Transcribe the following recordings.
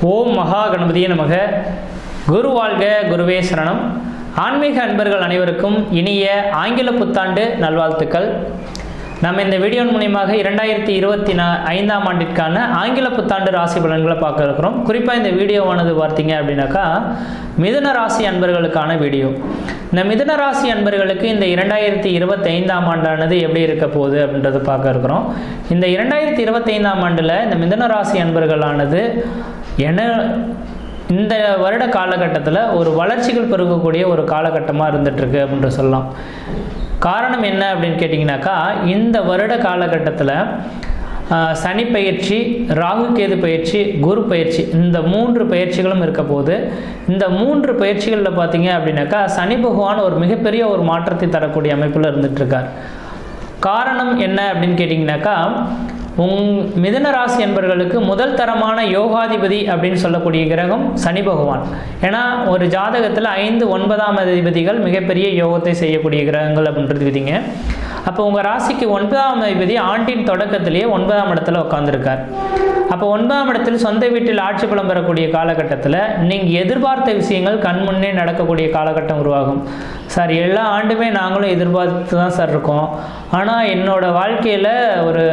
ஓம் மகா கணபதியே நமக. குரு வாழ்க, குருவே சரணம். ஆன்மீக அன்பர்கள் அனைவருக்கும் இனிய ஆங்கில புத்தாண்டு நல்வாழ்த்துக்கள். நம்ம இந்த வீடியோ மூலியமாக 2025ஆம் ஆண்டிற்கான ஆங்கில புத்தாண்டு ராசி பலன்களை பார்க்க இருக்கிறோம். குறிப்பாக இந்த வீடியோவானது பார்த்தீங்க அப்படின்னாக்கா மிதுன ராசி அன்பர்களுக்கான வீடியோ. இந்த மிதுன ராசி அன்பர்களுக்கு இந்த 2025ஆம் ஆண்டானது எப்படி இருக்க போகுது அப்படின்றத பார்க்க இருக்கிறோம். இந்த 2025ஆம் ஆண்டில் இந்த மிதுன ராசி அன்பர்களானது இந்த வருட காலகட்டத்தில் ஒரு வளர்ச்சிகள் பெருகக்கூடிய ஒரு காலகட்டமாக இருந்துகிட்ருக்கு அப்படின்ற சொல்லலாம். காரணம் என்ன அப்படின்னு கேட்டிங்கனாக்கா, இந்த வருட காலகட்டத்தில் சனி பயிற்சி, ராகு கேது பயிற்சி, குரு பயிற்சி, இந்த 3 பயிற்சிகளும் இருக்க போது. இந்த 3 பயிற்சிகளில் பார்த்தீங்க அப்படின்னாக்கா சனி பகவான் ஒரு மிகப்பெரிய ஒரு மாற்றத்தை தரக்கூடிய அமைப்பில் இருந்துகிட்ருக்கார். காரணம் என்ன அப்படின்னு கேட்டிங்கனாக்கா, மிதுன ராசி என்பவர்களுக்கு முதல் தரமான யோகாதிபதி அப்படின்னு சொல்லக்கூடிய கிரகம் சனி பகவான். ஏன்னா ஒரு ஜாதகத்தில் 5, 9ஆம் அதிபதிகள் மிகப்பெரிய யோகத்தை செய்யக்கூடிய கிரகங்கள் அப்படின்றது விதிங்க. அப்போ உங்கள் ராசிக்கு 9ஆம் அதிபதி ஆண்டின் தொடக்கத்திலேயே 9ஆம் இடத்துல உட்காந்துருக்கார். அப்போ 9ஆம் இடத்தில் சொந்த வீட்டில் ஆட்சி பலம் பெறக்கூடிய காலகட்டத்தில் நீங்கள் எதிர்பார்த்த விஷயங்கள் கண்முன்னே நடக்கக்கூடிய காலகட்டம் உருவாகும். சார், எல்லா ஆண்டுமே நாங்களும் எதிர்பார்த்து தான் சார் இருக்கோம், ஆனால் என்னோட வாழ்க்கையில் ஒரு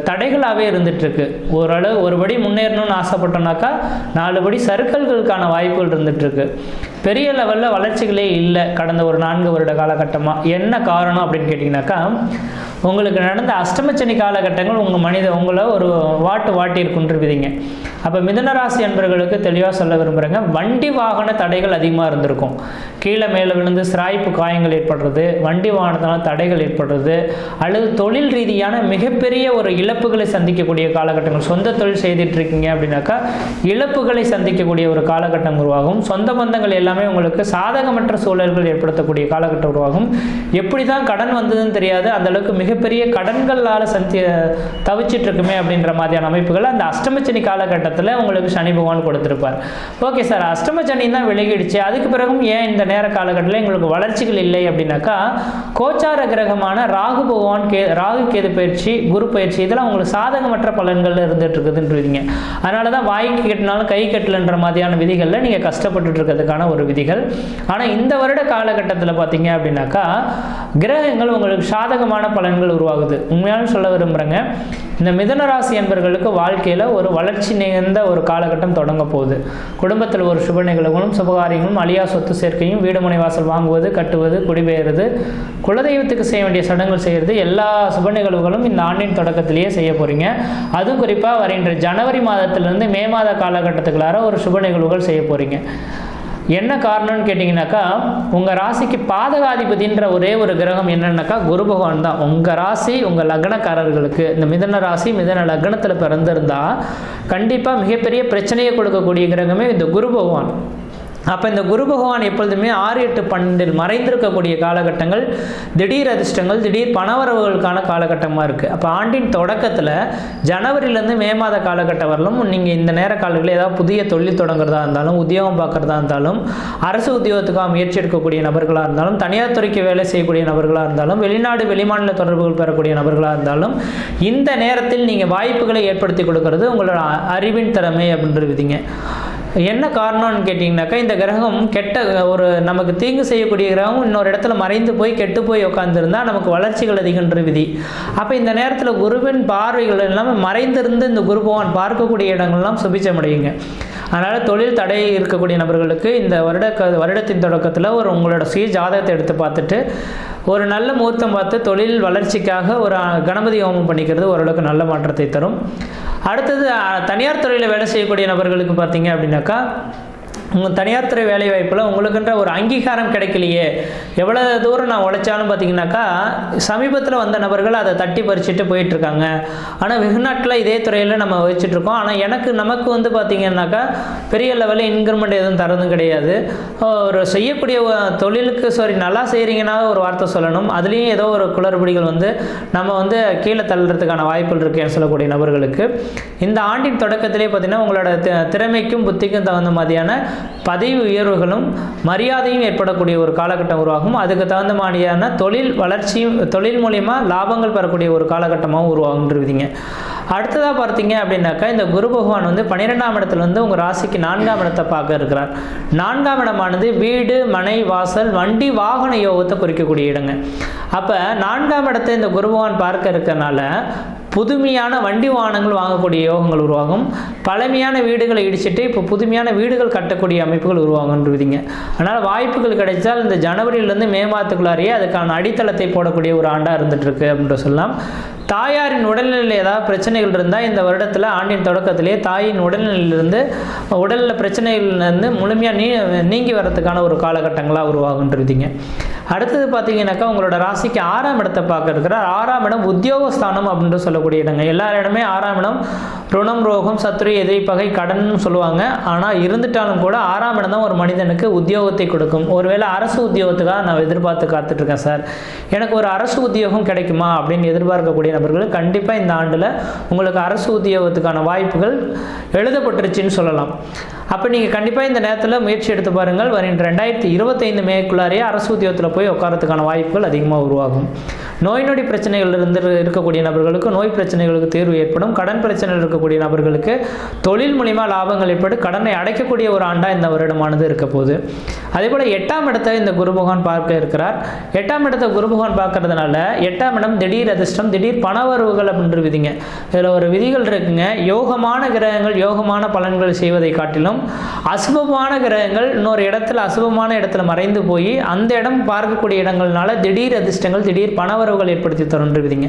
தடைகளாகவே இருந்துகிட்ருக்கு. ஓரளவு ஒருபடி முன்னேறணும்னு ஆசைப்பட்டோம்னாக்கா 4 படி சறுக்கல்களுக்கான வாய்ப்புகள் இருந்துகிட்ருக்கு. பெரிய லெவலில் வளர்ச்சிகளே இல்லை கடந்த ஒரு 4 வருட காலகட்டமாக. என்ன காரணம் அப்படின்னு கேட்டிங்கனாக்கா, உங்களுக்கு நடந்த அஷ்டமச்சனி காலகட்டங்கள் உங்களை ஒரு வாட்டி இருக்குன்றிருப்பீங்க. அப்போ மிதுனராசி அன்பர்களுக்கு தெளிவாக சொல்ல விரும்புகிறேங்க, வண்டி வாகன தடைகள் அதிகமாக இருந்திருக்கும். கீழே மேலே விழுந்து சிராய்ப்பு காயங்கள் ஏற்படுறது, வண்டி வாகனத்தினால் தடைகள் ஏற்படுறது, அல்லது தொழில் ரீதியான மிகப்பெரிய ஒரு இழப்புகளை சந்திக்கக்கூடிய காலகட்டங்கள். சொந்த தொழில் செய்துட்ருக்கீங்க அப்படின்னாக்கா இழப்புகளை சந்திக்கக்கூடிய ஒரு காலகட்டம் உருவாகும். சொந்த பந்தங்கள் எல்லாமே உங்களுக்கு சாதகமற்ற சூழல்கள் ஏற்படுத்தக்கூடிய காலகட்டம் உருவாகும். எப்படி தான் கடன் வந்ததுன்னு தெரியாது, அந்தளவுக்கு மிகப்பெரிய கடன்களால் தவிச்சிட்டு இருக்குமே அப்படின்ற மாதிரியான அமைப்புகள் அந்த அஷ்டமச்சனி காலகட்டத்தில் உங்களுக்கு சனி பகவான் கொடுத்திருப்பார். ஓகே சார், அஷ்டமச்சனி தான் விலகிடுச்சு, அதுக்கு பிறகும் ஏன் இந்த நேர காலகட்டத்தில் எங்களுக்கு வளர்ச்சிகள் இல்லை அப்படின்னாக்கா, கோச்சார கிரகமான ராகு பகவான் ராகு கேது பயிற்சி, குரு பயிற்சி, இதெல்லாம் உங்களுக்கு சாதகமற்ற பலன்கள் இருந்துட்டு இருக்குதுன்றீங்க. அதனால தான் வாய்க்கு கட்டினாலும் கை கட்டலன்ற மாதிரியான விதிகளில் நீங்கள் கஷ்டப்பட்டு இருக்கிறதுக்கான ஒரு விதிகள். ஆனால் இந்த வருட காலகட்டத்தில் பார்த்தீங்க அப்படின்னாக்கா கிரகங்கள் உங்களுக்கு சாதகமான பலன்கள் உருவாகுது. உண்மையான சொல்ல விரும்புகிறேங்க, இந்த மிதுன ராசி என்பவர்களுக்கு வாழ்க்கையில் ஒரு வளர்ச்சி நிறைந்த ஒரு காலகட்டம் தொடங்க போகுது. குடும்பத்தில் ஒரு சுப நிகழ்வுகளும் சுபகாரியங்களும், அழியா சொத்து சேர்க்கையும், வீடு மனை வாசல் வாங்குவது, கட்டுவது, குடிபெயர்றது, குலதெய்வத்துக்கு செய்ய வேண்டிய சடங்குகள் செய்கிறது, எல்லா சுப நிகழ்வுகளும் இந்த ஆண்டின் தொடக்கத்திலேயே செய்ய போகிறீங்க. அதுவும் குறிப்பாக வருகின்ற ஜனவரி மாதத்திலிருந்து மே மாத காலகட்டத்துக்குள்ளார ஒரு சுப நிகழ்வுகள் செய்ய போகிறீங்க. என்ன காரணம்னு கேட்டிங்கனாக்கா, உங்கள் ராசிக்கு பாதகாதிபதின்ற ஒரே ஒரு கிரகம் என்னன்னாக்கா குரு பகவான் தான். உங்கள் ராசி, உங்கள் லக்னக்காரர்களுக்கு இந்த மிதுன ராசி மிதுன லக்னத்தில் பிறந்திருந்தால் கண்டிப்பாக மிகப்பெரிய பிரச்சனையை கொடுக்கக்கூடிய கிரகமே இந்த குரு பகவான். அப்போ இந்த குரு பகவான் எப்பொழுதுமே 6, 8, 12 மறைந்திருக்கக்கூடிய காலகட்டங்கள் திடீர் அதிர்ஷ்டங்கள், திடீர் பணவரவுகளுக்கான காலகட்டமாக இருக்குது. அப்போ ஆண்டின் தொடக்கத்தில் ஜனவரியிலேருந்து மே மாத காலகட்டம் வரலும் நீங்கள் இந்த நேர காலங்களில் ஏதாவது புதிய தொழில் தொடங்குறதா இருந்தாலும், உத்தியோகம் பார்க்குறதா இருந்தாலும், அரசு உத்தியோகத்துக்காக முயற்சி எடுக்கக்கூடிய நபர்களாக இருந்தாலும், தனியார் துறைக்கு வேலை செய்யக்கூடிய நபர்களாக இருந்தாலும், வெளிநாடு வெளிமாநில தொடர்புகள் பெறக்கூடிய நபர்களாக இருந்தாலும், இந்த நேரத்தில் நீங்கள் வாய்ப்புகளை ஏற்படுத்தி கொடுக்கறது உங்களோட அறிவின் திறமை அப்படின்றதுங்க. என்ன காரணம்னு கேட்டிங்கனாக்கா, இந்த கிரகம் ஒரு நமக்கு தீங்கு செய்யக்கூடிய கிரகம் இன்னொரு இடத்துல மறைந்து போய் கெட்டு போய் உட்காந்துருந்தால் நமக்கு வளர்ச்சிகள் அதிகன்ற விதி. அப்போ இந்த நேரத்தில் குருவின் பார்வைகள் எல்லாமே மறைந்திருந்து இந்த குரு பகவான் பார்க்கக்கூடிய இடங்கள்லாம் சுபிச்சமடையுங்க. அதனால் தொழில் தடை இருக்கக்கூடிய நபர்களுக்கு இந்த வருடத்தின் தொடக்கத்தில் உங்களோட சுய ஜாதகத்தை எடுத்து பார்த்துட்டு ஒரு நல்ல முகூர்த்தம் பார்த்து தொழில் வளர்ச்சிக்காக ஒரு கணபதி ஹோமம் பண்ணிக்கிறது ஓரளவுக்கு நல்ல மாற்றத்தை தரும். அடுத்தது தனியார் துறையில் வேலை செய்யக்கூடிய நபர்களுக்கு பார்த்தீங்க அப்படின்னாக்கா, உங்கள் தனியார் துறை வேலை வாய்ப்பில் உங்களுக்குன்ற ஒரு அங்கீகாரம் கிடைக்கலையே, எவ்வளோ தூரம் நான் உழைச்சாலும் பார்த்தீங்கன்னாக்கா சமீபத்தில் வந்த நபர்கள் அதை தட்டி பறிச்சுட்டு போயிட்டுருக்காங்க. ஆனால் வெகு நாட்டில் இதே துறையில் நம்ம வச்சுட்ருக்கோம். ஆனால் நமக்கு வந்து பார்த்திங்கன்னாக்கா பெரிய லெவலில் இன்க்ரிமெண்ட் எதுவும் தரதும் கிடையாது. ஒரு செய்யக்கூடிய தொழிலுக்கு நல்லா செய்கிறீங்கன்னா ஒரு வார்த்தை சொல்லணும், அதுலேயும் ஏதோ ஒரு குளறுபடிகள் நம்ம கீழே தள்ளுறதுக்கான வாய்ப்புகள் இருக்குன்னு சொல்லக்கூடிய நபர்களுக்கு இந்த ஆண்டின் தொடக்கத்திலே பார்த்திங்கன்னா உங்களோட திறமைக்கும் புத்திக்கும் தகுந்த மாதிரியான பதவி உயர்வுகளும் மரியாதையும் ஏற்படக்கூடிய ஒரு காலகட்டம் உருவாகும். அதுக்கு தகுந்த மாதிரியான தொழில் வளர்ச்சியும், தொழில் மூலியமாக லாபங்கள் பெறக்கூடிய ஒரு காலகட்டமாகவும் உருவாகுன்றீங்க. அடுத்ததாக பார்த்தீங்க அப்படின்னாக்கா இந்த குரு பகவான் வந்து 12ஆம் இடத்துல வந்து உங்கள் ராசிக்கு 4ஆம் இடத்தை பார்க்க இருக்கிறார். 4ஆம் இடமானது வீடு, மனை, வாசல், வண்டி, வாகன யோகத்தை குறிக்கக்கூடிய இடங்க. அப்போ 4ஆம் இடத்தை இந்த குரு பகவான் பார்க்க இருக்கிறனால புதுமையான வண்டி வாகனங்கள் வாங்கக்கூடிய யோகங்கள் உருவாகும். பழமையான வீடுகளை இடிச்சிட்டு இப்போ புதுமையான வீடுகள் கட்டக்கூடிய அமைப்புகள் உருவாகுன்றீங்க. அதனால் வாய்ப்புகள் கிடைச்சால் இந்த ஜனவரியிலேருந்து மே மாதத்துக்குள்ளாரையே அதுக்கான அடித்தளத்தை போடக்கூடிய ஒரு ஆண்டாக இருந்துகிட்ருக்கு அப்படின்ற சொல்லலாம். தாயாரின் உடல்நிலையில் ஏதாவது பிரச்சனைகள் இருந்தால் இந்த வருடத்தில் ஆண்டின் தொடக்கத்திலே தாயின் உடல்நிலையிலிருந்து உடலில் பிரச்சனைகள்லேருந்து முழுமையாக நீங்கி வரதுக்கான ஒரு காலகட்டங்களாக உருவாகுன்றீங்க. அடுத்தது பார்த்தீங்கன்னாக்கா உங்களோட ராசிக்கு 6ஆம் இடத்தை பார்க்க இருக்கிறார். 6ஆம் இடம் உத்தியோகஸ்தானம் அப்படின்ற சொல்லக்கூடிய இடங்க. எல்லா இடமே 6ஆம் இடம் ருணம், ரோகம், சத்ரு, எதிரி, பகை, கடன் சொல்லுவாங்க. ஆனால் இருந்துட்டாலும் கூட 6ஆம் இடம் தான் ஒரு மனிதனுக்கு உத்தியோகத்தை கொடுக்கும். ஒருவேளை அரசு உத்தியோகத்துக்காக நான் எதிர்பார்த்து காத்துட்ருக்கேன் சார், எனக்கு ஒரு அரசு உத்தியோகம் கிடைக்குமா அப்படின்னு எதிர்பார்க்கக்கூடிய நபர்கள் கண்டிப்பாக இந்த ஆண்டில் உங்களுக்கு அரசு உத்தியோகத்துக்கான வாய்ப்புகள் எழுதப்பட்டுருச்சுன்னு சொல்லலாம். அப்போ நீங்கள் கண்டிப்பாக இந்த நேரத்தில் முயற்சி எடுத்து பாருங்கள். வருகின்ற 2025 மேக்குள்ளாரையே அரசு உத்தியோகத்தில் போய் உட்காரத்துக்கான வாய்ப்புகள் அதிகமாக உருவாகும். நோய் நொடி பிரச்சனைகள் இருக்கக்கூடிய நபர்களுக்கு நோய் பிரச்சனைகளுக்கு தீர்வு ஏற்படும். கடன் பிரச்சனைகள் இருக்கக்கூடிய நபர்களுக்கு தொழில் மூலிமா லாபங்கள் ஏற்பட்டு கடனை அடைக்கக்கூடிய ஒரு ஆண்டாக இந்த வருடமானது இருக்க போகுது. அதே போல் 8ஆம் இடத்தை இந்த குரு பகவான் பார்க்க இருக்கிறார். 8ஆம் இடத்தை குரு பகவான் பார்க்கறதுனால 8ஆம் இடம் திடீர் அதிர்ஷ்டம், திடீர் பணவரவுகள் அப்படின்ற விதிங்க. இதில் ஒரு விதிகள் இருக்குங்க. யோகமான கிரகங்கள் யோகமான பலன்கள் செய்வதை காட்டிலும் அசுபமான கிரகங்கள் இன்னொரு இடத்துல அசுபமான இடத்துல மறைந்து போய் அந்த இடம் பார்க்கக்கூடிய இடங்கள்னால திடீர் அதிர்ஷ்டங்கள், திடீர் பணவரவுகள் ஏற்படுத்தி தருன்றீங்க.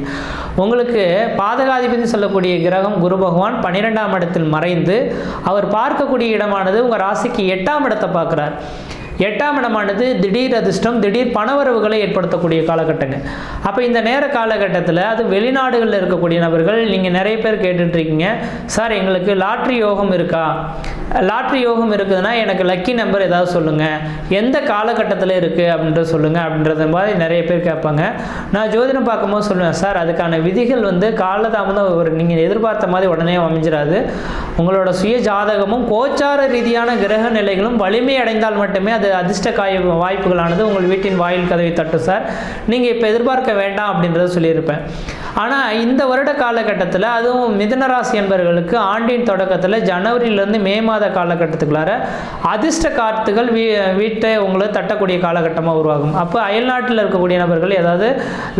உங்களுக்கு பாதகாதிபதி சொல்லக்கூடிய கிரகம் குரு பகவான் 12ஆம் இடத்தில் மறைந்து அவர் பார்க்கக்கூடிய இடமானது உங்கள் ராசிக்கு 8ஆம் இடத்தை பார்க்குறார். 8ஆம் இடமானது திடீர் அதிர்ஷ்டம், திடீர் பணவரவுகளை ஏற்படுத்தக்கூடிய காலகட்டங்க. அப்போ இந்த நேர காலகட்டத்தில் அது வெளிநாடுகளில் இருக்கக்கூடிய நபர்கள் நீங்கள் நிறைய பேர் கேட்டுட்ருக்கீங்க, சார் எங்களுக்கு லாட்ரி யோகம் இருக்கா, லாட்ரி யோகம் இருக்குதுன்னா எனக்கு லக்கி நம்பர் ஏதாவது சொல்லுங்கள், எந்த காலகட்டத்தில் இருக்குது அப்படின்றத சொல்லுங்கள் அப்படின்றத மாதிரி நிறைய பேர் கேட்பாங்க. நான் ஜோதிடம் பார்க்கும்போது சொல்லுவேன், சார் அதுக்கான விதிகள் வந்து காலதாமதம் ஒரு நீங்கள் எதிர்பார்த்த மாதிரி உடனே அமைஞ்சிடாது. உங்களோட சுய ஜாதகமும் கோச்சார ரீதியான கிரக நிலைகளும் வலிமை அடைந்தால் மட்டுமே அது அதிர்ஷ்ட வாய்ப்புகளானது உங்கள் வீட்டின் வாயில் கதவை தட்டும் சார். நீங்கள் இப்போ எதிர்பார்க்க வேண்டாம் அப்படின்றத சொல்லியிருப்பேன். ஆனால் இந்த வருட காலகட்டத்தில் அதுவும் மிதுன ராசி என்பவர்களுக்கு ஆண்டின் தொடக்கத்தில் ஜனவரியிலேருந்து மே மாத காலகட்டத்துக்குள்ளார அதிர்ஷ்ட காத்துகள் வீட்டை உங்களை தட்டக்கூடிய காலகட்டமாக உருவாகும். அப்போ அயல்நாட்டில் இருக்கக்கூடிய நபர்கள் ஏதாவது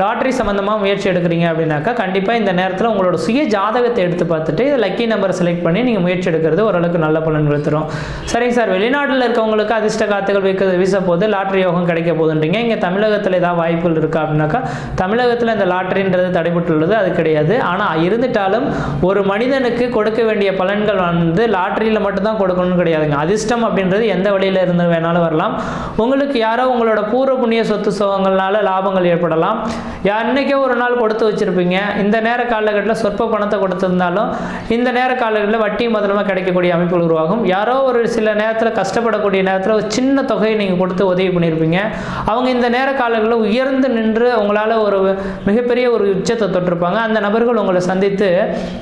லாட்ரி சம்மந்தமாக முயற்சி எடுக்கிறீங்க அப்படின்னாக்கா கண்டிப்பாக இந்த நேரத்தில் உங்களோட சுய ஜாதகத்தை எடுத்து பார்த்துட்டு லக்கி நம்பரை செலக்ட் பண்ணி நீங்கள் முயற்சி எடுக்கிறது ஓரளவுக்கு நல்ல பலன்கள் தரும். சரிங்க சார், வெளிநாட்டில் இருக்கவங்களுக்கு அதிர்ஷ்ட காத்துகள் வீச போது லாட்ரி யோகம் கிடைக்க போதுன்றீங்க. இங்கே தமிழகத்தில் ஏதாவது வாய்ப்புகள் இருக்கா அப்படின்னாக்கா தமிழகத்தில் இந்த லாட்ரின்றது தடைபட்டுள்ளது, அது கிடையாது. ஆனால் இருந்துட்டாலும் ஒரு மனிதனுக்கு கொடுக்க வேண்டிய பலன்கள் வந்து லாட்ரியில் மட்டும்தான் கொடுக்கணும்னு கிடையாதுங்க. அதிர்ஷ்டம் அப்படின்றது எந்த வழியில் இருந்து வேணாலும் வரலாம். உங்களுக்கு யாரோ உங்களோட பூர்வ புண்ணிய சொத்து சோகங்கள்னால லாபங்கள் ஏற்படலாம். அன்னைக்கே ஒரு நாள் கொடுத்து வச்சிருப்பீங்க, இந்த நேர காலகட்டத்தில் சொற்ப பணத்தை கொடுத்திருந்தாலும் இந்த நேர காலகட்டத்தில் வட்டி முதலமாக கிடைக்கக்கூடிய அமைப்புகள் உருவாகும். யாரோ ஒரு சில நேரத்தில் கஷ்டப்படக்கூடிய நேரத்தில் ஒரு சின்ன தொகையை நீங்கள் கொடுத்து உதவி பண்ணியிருப்பீங்க. அவங்க இந்த நேர காலங்களில் உயர்ந்து நின்று உங்களால் ஒரு மிகப்பெரிய ஒரு உச்சத்தை தொட்டிருப்பாங்க. அந்த நபர்கள் உங்களை சந்தித்து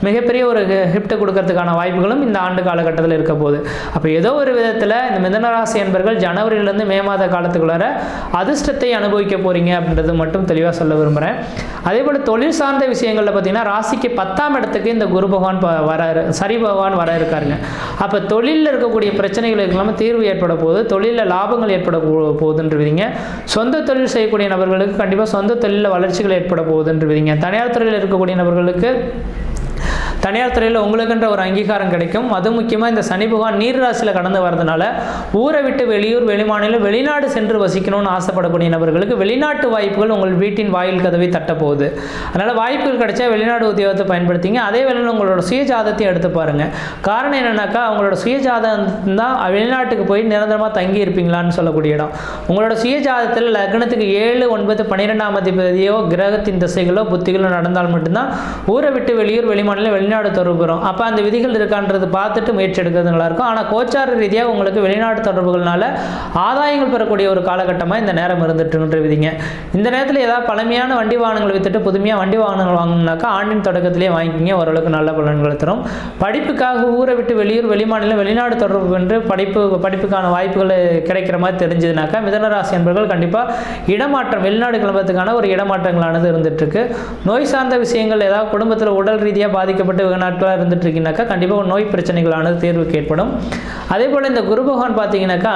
மிகப்பெரிய ஒரு கிஃப்ட் கொடுக்கறதுக்கான வாய்ப்புகளும் இந்த ஆண்டு காலகட்டத்தில் இருக்க போகுது. அப்போ ஏதோ ஒரு விதத்தில் இந்த மிதுனராசி என்பர்கள் ஜனவரியிலேருந்து மே மாத காலத்துக்குள்ளார அதிர்ஷ்டத்தை அனுபவிக்க போகிறீங்க அப்படின்றது மட்டும் தெளிவாக சொல்ல விரும்புகிறேன். அதே போல் தொழில் சார்ந்த விஷயங்களில் பார்த்தீங்கன்னா ராசிக்கு 10ஆம் இடத்துக்கு இந்த குரு பகவான் சரி பகவான் வர இருக்காருங்க. அப்போ தொழிலில் இருக்கக்கூடிய பிரச்சனைகளுக்கு இல்லாமல் தீர்வு ஏற்பட போகுது, தொழிலில் லாபங்கள் ஏற்பட போகுதுன்றீங்க. சொந்த தொழில் செய்யக்கூடிய நபர்களுக்கு கண்டிப்பாக சொந்த தொழிலில் வளர்ச்சிகள் ஏற்பட போகுதுன்றீங்க. தனியார் துறையில் இருக்கக்கூடிய நபர்களுக்கு தனியார் துறையில் உங்களுக்குன்ற ஒரு அங்கீகாரம் கிடைக்கும். அது முக்கியமாக இந்த சனி பகவான் நீர் ராசியில் கடந்து வரதுனால ஊரை விட்டு வெளியூர், வெளிமாநிலம், வெளிநாடு சென்று வசிக்கணும்னு ஆசைப்படக்கூடிய நபர்களுக்கு வெளிநாட்டு வாய்ப்புகள் உங்கள் வீட்டின் வாயில் கதவை தட்டப்போகுது. அதனால் வாய்ப்புகள் கிடைச்சா வெளிநாடு உத்தியோகத்தை பயன்படுத்திங்க. அதே வேளையில் உங்களோட சுயஜாதத்தையும் எடுத்து பாருங்கள். காரணம் என்னென்னாக்கா அவங்களோட சுயஜாதம் தான் வெளிநாட்டுக்கு போய் நிரந்தரமாக தங்கி இருப்பீங்களான்னு சொல்லக்கூடிய இடம். உங்களோட சுயஜாதத்தில் லக்னத்துக்கு 7, 9, 12ஆம் அதிபதியோ கிரகத்தின் திசைகளோ புத்திகளோ நடந்தால் மட்டும்தான் ஊரை விட்டு வெளியூர், வெளிமாநிலம், வெளிநாடு தொடர்பு பெறும். அப்போ அந்த விதிகள் இருக்கான்றது பார்த்துட்டு முயற்சி எடுக்கிறது நல்லாயிருக்கும். ஆனால் கோச்சார ரீதியாக உங்களுக்கு வெளிநாட்டு தொடர்புகள்னால ஆதாயங்கள் பெறக்கூடிய ஒரு காலகட்டமாக இந்த நேரம் இருந்துட்டுன்ற விதிங்க. இந்த நேரத்தில் ஏதாவது பழமையான வண்டி வாகனங்கள் வித்துட்டு புதுமையாக வண்டி வாகனங்கள் வாங்கணும்னாக்கா ஆண்டின் தொடக்கத்திலே வாங்கிக்கிங்க, ஓரளவுக்கு நல்ல பலன்களை தரும். படிப்புக்காக ஊரை விட்டு வெளியூர், வெளிமாநிலம், வெளிநாடு தொடர்பு என்று படிப்புக்கான வாய்ப்புகள் கிடைக்கிற மாதிரி தெரிஞ்சதுனாக்கா மிதுனராசி என்பவர்கள் கண்டிப்பாக இடமாற்றம், வெளிநாடு கிளம்புறதுக்கான ஒரு இடமாற்றங்களானது இருந்துட்டு இருக்கு. நோய் சார்ந்த விஷயங்கள் ஏதாவது குடும்பத்தில் உடல் ரீதியாக பாதிக்கப்பட்டு கஷ்டப்பட்டு வெகு நாட்களாக இருந்துட்டு இருக்கீங்கன்னாக்கா கண்டிப்பாக நோய் பிரச்சனைகளானது தீர்வுக்கு ஏற்படும். அதே போல் இந்த குரு பகவான் பார்த்தீங்கன்னாக்கா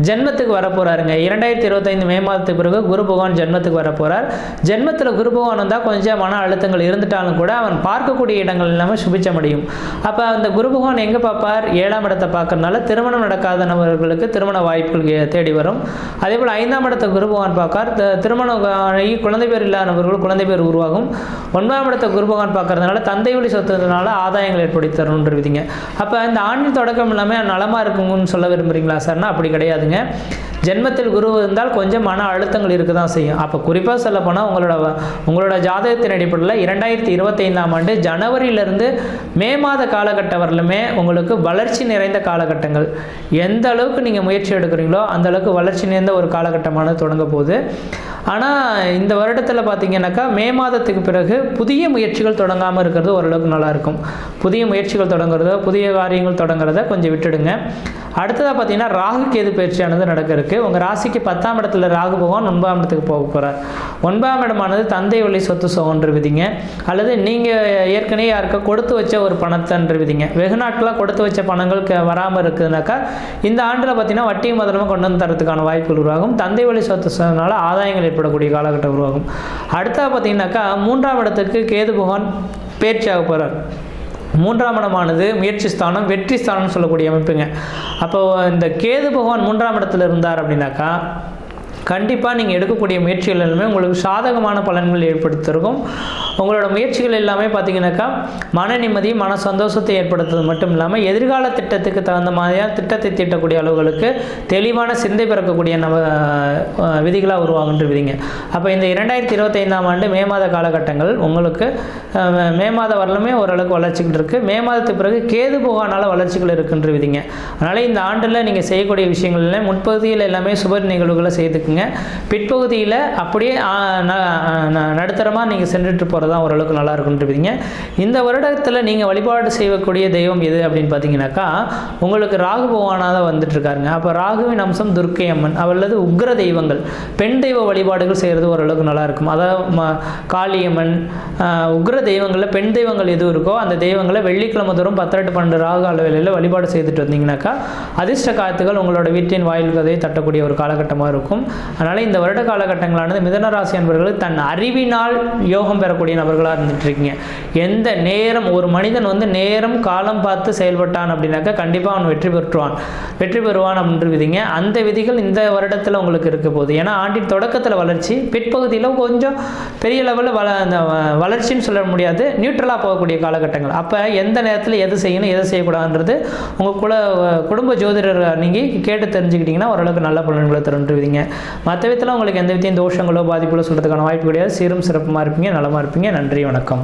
ஜென்மத்துக்கு வரப்போகிறாருங்க. 2025 மே மாதத்துக்கு பிறகு குரு பகவான் ஜென்மத்துக்கு வரப்போகிறார். ஜென்மத்தில் குரு பகவான் வந்தால் கொஞ்சம் மன அழுத்தங்கள் இருந்துட்டாலும் கூட அவன் பார்க்கக்கூடிய இடங்கள் எல்லாமே சுபிச்சம் அடையும். அப்போ அந்த குரு பகவான் எங்கே பார்ப்பார்? 7ஆம் இடத்தை பார்க்கறதுனால திருமணம் நடக்காத நபர்களுக்கு திருமண வாய்ப்புகள் தேடி வரும். அதே போல் 5ஆம் இடத்தை குரு பகவான் பார்க்கார். திருமணம் ஆகி குழந்தை பேர் இல்லாதவர்கள் குழந்தை பேர் உருவாகும். 9ஆம் இடத்தை குரு பகவான் பார்க்கறதுனால தந்தை வழி சொத்துனால ஆதாயங்கள் ஏற்படுத்தி தரணுன்ற விதிங்க. அப்போ இந்த ஆண்டின் தொடக்கம் இல்லாமல் நலமாக இருக்குங்கன்னு சொல்ல விரும்புகிறீங்களா சார்னா அப்படி கிடையாதுங்க. ஜென்மத்தில் குரு இருந்தால் கொஞ்சம் மன அழுத்தங்கள் இருக்க தான் செய்யும். அப்போ குறிப்பாக சொல்லப்போனால் உங்களோட ஜாதகத்தின் அடிப்படையில் 2025ஆம் ஆண்டு ஜனவரியிலிருந்து மே மாத காலகட்டம் வரலுமே உங்களுக்கு வளர்ச்சி நிறைந்த காலகட்டங்கள். எந்த அளவுக்கு நீங்கள் முயற்சி எடுக்கிறீங்களோ அந்த அளவுக்கு வளர்ச்சி நிறைந்த ஒரு காலகட்டமானது தொடங்க போகுது. ஆனால் இந்த வருடத்தில் பார்த்தீங்கன்னாக்கா மே மாதத்துக்கு பிறகு புதிய முயற்சிகள் தொடங்காமல் இருக்கிறது ஓரளவுக்கு நல்லாயிருக்கும். புதிய முயற்சிகள் தொடங்குறதோ புதிய காரியங்கள் தொடங்குறத கொஞ்சம் விட்டுடுங்க. அடுத்ததாக பார்த்தீங்கன்னா ராகு கேது பயிற்சியானது நடக்க இருக்குது. உங்கள் ராசிக்கு 10ஆம் இடத்துல ராகு பகவான் 9ஆம் இடத்துக்கு போக போகிறார். 9ஆம் இடமானது தந்தை வழி சொத்து சுகன்ற விதிங்க. அல்லது நீங்கள் ஏற்கனவே யாருக்கா கொடுத்து வச்ச ஒரு பணத்தன்று விதிங்க. வெகு நாட்களாக கொடுத்து வச்ச பணங்கள் வராமல் இருக்குதுனாக்கா இந்த ஆண்டில் பார்த்தீங்கன்னா வட்டியும் முதலமாக கொண்டு வந்து தரத்துக்கான வாய்ப்புகள் உருவாகும். தந்தை வழி சொத்து சுகனால ஆதாயங்கள் ஏற்படக்கூடிய காலகட்டம் உருவாகும். அடுத்ததாக பார்த்தீங்கன்னாக்கா 3ஆம் இடத்துக்கு கேது பகவான் பயிற்சியாக போகிறார். 3ஆம் இடமானது முயற்சி ஸ்தானம், வெற்றி ஸ்தானம்னு சொல்லக்கூடிய அமைப்புங்க. அப்போ இந்த கேது பகவான் 3ஆம் இடத்துல இருந்தார் அப்படின்னாக்கா கண்டிப்பாக நீங்கள் எடுக்கக்கூடிய முயற்சிகள் எல்லாமே உங்களுக்கு சாதகமான பலன்கள் ஏற்படுத்திருக்கும். உங்களோட முயற்சிகள் எல்லாமே பார்த்தீங்கன்னாக்கா மன நிம்மதி மன சந்தோஷத்தை ஏற்படுத்துறது மட்டும் இல்லாமல் எதிர்கால திட்டத்துக்கு தகுந்த மாதிரியாக திட்டத்தை தீட்டக்கூடிய அளவுகளுக்கு தெளிவான சிந்தை பிறக்கக்கூடிய விதிகளாக உருவாகுன்ற விதிங்க. அப்போ இந்த 2025ஆம் ஆண்டு மே மாத காலகட்டங்கள் உங்களுக்கு மே மாதம் வரலுமே ஓரளவுக்கு வளர்ச்சிகள் இருக்குது. மே மாதத்துக்கு பிறகு கேது பகவானால் வளர்ச்சிகள் இருக்குன்ற விதிங்க. அதனால் இந்த ஆண்டில் நீங்கள் செய்யக்கூடிய விஷயங்கள்ல முன்பகுதியில் எல்லாமே சுப நிகழ்வுகளை செய்துக்குங்க. பிற்பகுதியில் அப்படியே நடுத்தரமாக நீங்கள் சென்றுட்டு போகிறது தான் ஓரளவுக்கு நல்லா இருக்குன்றீங்க. இந்த வருடத்தில் நீங்கள் வழிபாடு செய்யக்கூடிய தெய்வம் எது அப்படின்னு பார்த்தீங்கன்னாக்கா உங்களுக்கு ராகு பகவானாக தான் வந்துட்டு இருக்காருங்க. அப்போ ராகுவின் அம்சம் துர்க்கை அம்மன் அல்லது உக்ர தெய்வங்கள் பெண் தெய்வ வழிபாடுகள் செய்கிறது ஓரளவுக்கு நல்லா இருக்கும். அதாவது காளியம்மன் உக்ர தெய்வங்களில் பெண் தெய்வங்கள் எது இருக்கோ அந்த தெய்வங்களை வெள்ளிக்கிழமை தோறும் 10-12 ராகு அளவில் வழிபாடு செய்துட்டு வந்தீங்கன்னாக்கா அதிர்ஷ்ட காத்துகள் உங்களோட வீட்டின் வாயில் கதையை தட்டக்கூடிய ஒரு காலகட்டமாக இருக்கும். அதனால் இந்த வருட காலகட்டங்களானது மிதுன ராசி அன்பர்களுக்கு தன் அறிவினால் யோகம் பெறக்கூடிய நபர்களாக இருந்துட்டு இருக்கீங்க. எந்த நேரம் ஒரு மனிதன் நேரம் காலம் பார்த்து செயல்பட்டான் அப்படின்னாக்கா கண்டிப்பாக அவன் வெற்றி பெறுவான் அப்படின்ற விதிங்க. அந்த விதிகள் இந்த வருடத்தில் உங்களுக்கு இருக்க போகுது. ஏன்னா ஆண்டின் தொடக்கத்தில் வளர்ச்சி, பிற்பகுதியில் கொஞ்சம் பெரிய லெவலில் வளர்ச்சின்னு சொல்ல முடியாது, நியூட்ரலாக போகக்கூடிய காலகட்டங்கள். அப்போ எந்த நேரத்தில் எது செய்யணும் எதை செய்யக்கூடாதுன்றது உங்கள் குடும்ப ஜோதிடர் நீங்கள் கேட்டு தெரிஞ்சுக்கிட்டிங்கன்னா ஓரளவுக்கு நல்ல பலன்களை தருன்ற விதிங்க. மற்ற விதத்தில் உங்களுக்கு எந்த விதத்தையும் தோஷங்களோ பாதிப்புகளோ சொல்கிறதுக்கான வாய்ப்பு கிடையாது. சீரும் சிறப்புமாக இருப்பீங்க, நலமாக இருப்பீங்க. நன்றி, வணக்கம்.